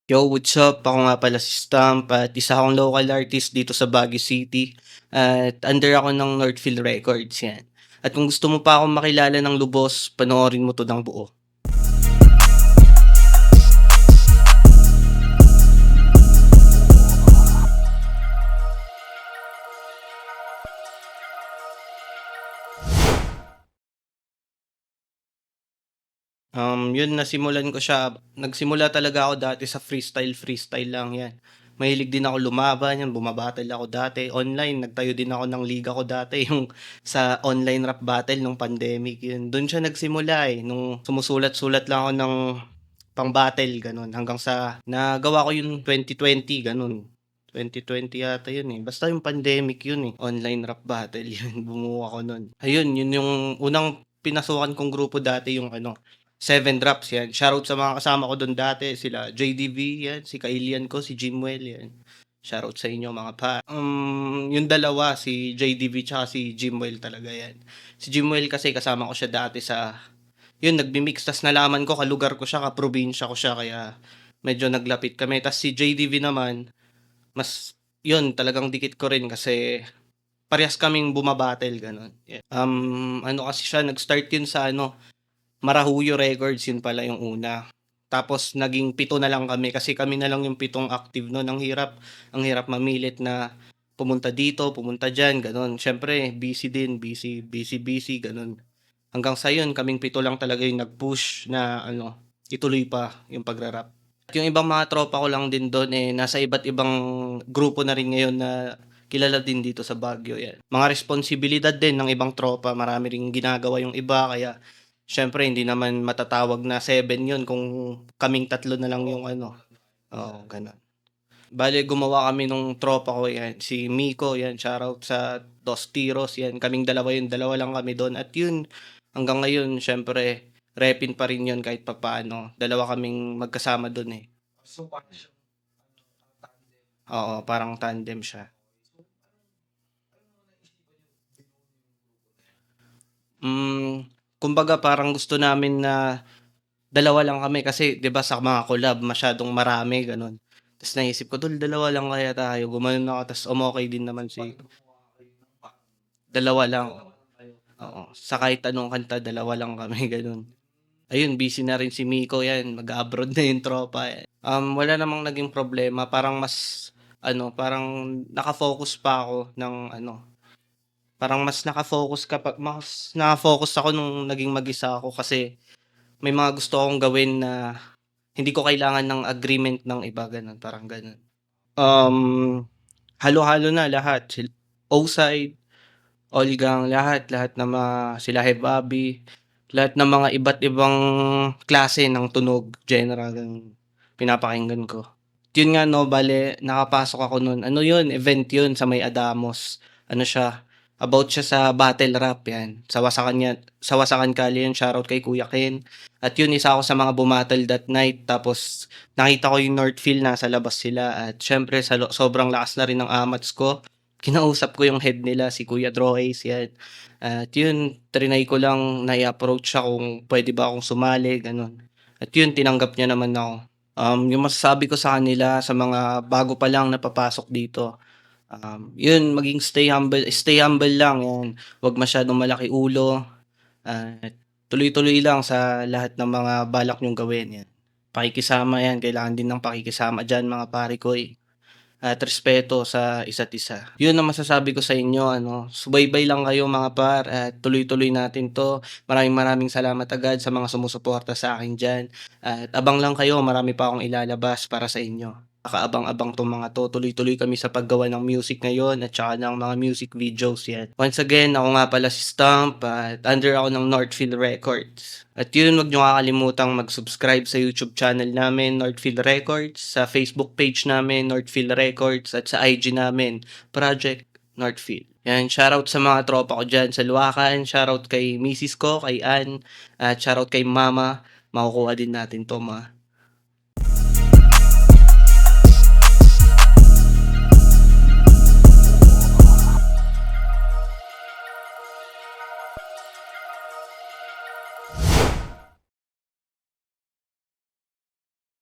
Yo, what's up? Ako nga pala si Stamp at isa akong local artist dito sa Baguio City at under ako ng Northfield Records, yan. At kung gusto mo pa akong makilala ng lubos, panoorin mo 'to ng buo. Yun nasimulan ko siya nagsimula talaga ako dati sa freestyle lang 'yan. Mahilig din ako lumaban 'yan, buma-battle ako dati online, nagtayo din ako ng liga ko dati yung sa online rap battle nung pandemic yun. Dun siya nagsimula, nung sumusulat-sulat lang ako ng pang-battle gano'n hanggang sa nagawa ko yung 2020 gano'n. 2020 yata yun, basta yung pandemic yun, online rap battle yun, bumuo ako nun. Ayun, yun yung unang pinasukan kong grupo dati yung Seven Drops yan. Shoutout sa mga kasama ko dun dati, sila JDV yan, si Kailian ko, si Jimwell yan. Shoutout sa inyo mga pa. Yung dalawa, si JDV tsaka si Jimwell talaga yan. Si Jimwell kasi kasama ko siya dati sa, yun, nagbi-mix, tas nalaman ko, kalugar ko siya, kaprobinsya ko siya, kaya medyo naglapit kami. Tas si JDV naman, mas, yun, talagang dikit ko rin kasi parehas kaming bumabattle, ganun. Yeah. Ano kasi siya, nag-start yun sa Marahuyo Records, yun pala yung una. Tapos naging 7 na lang kami kasi kami na lang yung 7 active nun. Ang hirap mamilit na pumunta dito, pumunta diyan, gano'n. Siyempre busy din, busy, gano'n. Hanggang sa yun, kaming 7 lang talaga yung nag-push na ituloy pa yung pagra-rap. At yung ibang mga tropa ko lang din dun, nasa iba't ibang grupo na rin ngayon na kilala din dito sa Baguio, yan. Mga responsibilidad din ng ibang tropa, marami ring ginagawa yung iba kaya siyempre hindi naman matatawag na 7 yun kung kaming tatlo na lang yung oo, gano'n. Bale gumawa kami nung tropa ko, yan, si Miko, yan, shoutout sa Dos Tiros, yan, kaming dalawa yun, dalawa lang kami dun at yun, hanggang ngayon siyempre repin pa rin yun kahit papaano, dalawa kaming magkasama dun, eh. Oo, parang tandem siya. Kumbaga parang gusto namin na dalawa lang kami kasi 'di ba sa mga collab masyadong marami gano'n. Ta's naisip ko, "Tol, dalawa lang kaya tayo?" Gumanon ako ta's umokey din naman si dalawa lang, oo. Sa kahit anong kanta dalawa lang kami gano'n. Ayun, busy na rin si Miko, 'yan, mag-a-abroad na yung tropa, eh. Wala namang naging problema, parang mas parang naka-focus pa ako ng parang mas naka-focus ako nung naging mag-isa ako kasi may mga gusto akong gawin na hindi ko kailangan ng agreement ng iba, gano'n, parang gano'n. Um, Halo-halo na lahat, O-Side, Olgang, lahat ng mga sila Heb Abi, lahat ng mga iba't ibang klase ng tunog, genre, gano'n, pinapakinggan ko. Yun nga 'no, bale nakapasok ako nun, yun, event yun sa may Adamos. Siya, about siya sa battle rap, 'yan. Sa Wasakan Kalye yun, shoutout kay Kuya Ken. At yun, isa ako sa mga bumattle that night, tapos nakita ko yung Northfield, nasa labas sila at siyempre sa sobrang lakas na rin ng amats ko, kinausap ko yung head nila, si Kuya Droace, 'yan. At yun, triny ko lang na i-approach siya kung puwede ba akong sumali, gano'n. At yun, tinanggap niya naman ako. Yung masasabi ko sa kanila, sa mga bago pa lang na papasok dito, yun, maging stay humble lang, 'yan. 'Wag masyadong malaki ulo at tuloy-tuloy lang sa lahat ng mga balak niyong gawin, 'yan. Pakikisama 'yan, kailangan din ng pakikisama diyan mga pare ko, at respeto sa isa't isa. Yun ang masasabi ko sa inyo, subaybay lang kayo mga par at tuloy-tuloy natin 'to. Maraming maraming salamat agad sa mga sumusuporta sa akin diyan at abang lang kayo, marami pa akong ilalabas para sa inyo. Kaabang-abang 'tong mga 'to, tuloy-tuloy kami sa paggawa ng music ngayon at tsaka ng mga music videos, 'yan. Once again, ako nga pala si Stump at under ako ng Northfield Records. At yun, wag niyo kakalimutang mag-subscribe sa YouTube channel namin, Northfield Records, sa Facebook page namin, Northfield Records, at sa IG namin, Project Northfield. Yan, shoutout sa mga tropa ko diyan sa Luacan, shoutout kay misis ko, kay Ann, at shoutout kay mama. Makukuha din natin 'to, ma.